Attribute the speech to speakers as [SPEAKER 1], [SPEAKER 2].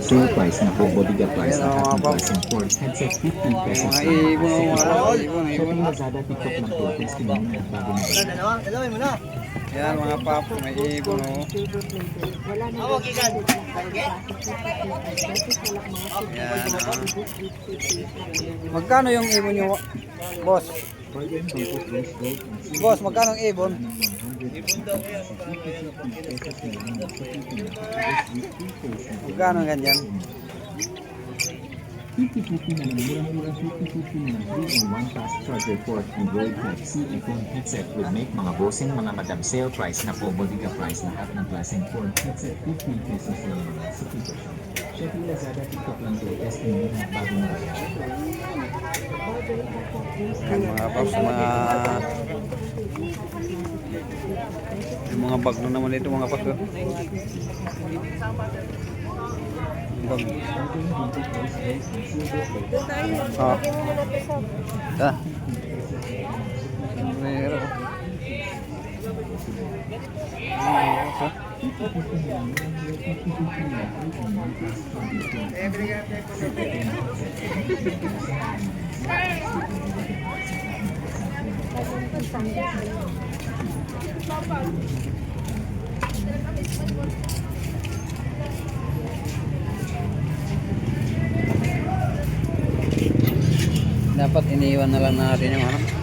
[SPEAKER 1] Sale price na po, bodega price
[SPEAKER 2] Ayan
[SPEAKER 1] na
[SPEAKER 2] mga
[SPEAKER 1] at ng
[SPEAKER 2] pop.
[SPEAKER 1] class and force headset 15 pesos
[SPEAKER 2] Mga
[SPEAKER 1] lang.
[SPEAKER 2] ibon, mga pop. Ibon, ibon.
[SPEAKER 1] Shopping Lazada, TikTok lang po, testing muna at bago na.
[SPEAKER 3] Dalawin mo na.
[SPEAKER 2] Yan mga pop, may ibon oh. Yan ah. Magkano yung ibon nyo, boss? Boss, magkano ang ibon? Magkano ganyan?
[SPEAKER 1] 50-50 na lang, murang-murang 50-50 na lang, 3-in-1 fast charger port Android Type-C iPhone headset with make mga bossing mga madam sale price na po, bodega price lahat ng class and port headset 15 pesos lang sa Tito Shop. Shopping Lazada, TikTok lang po, testing muna at bago na.
[SPEAKER 2] Yan mga paps, mga bag na naman ito mga paps. Bag. Ah. Ah. Meron. Dapat iniwan na lang natin yung ano.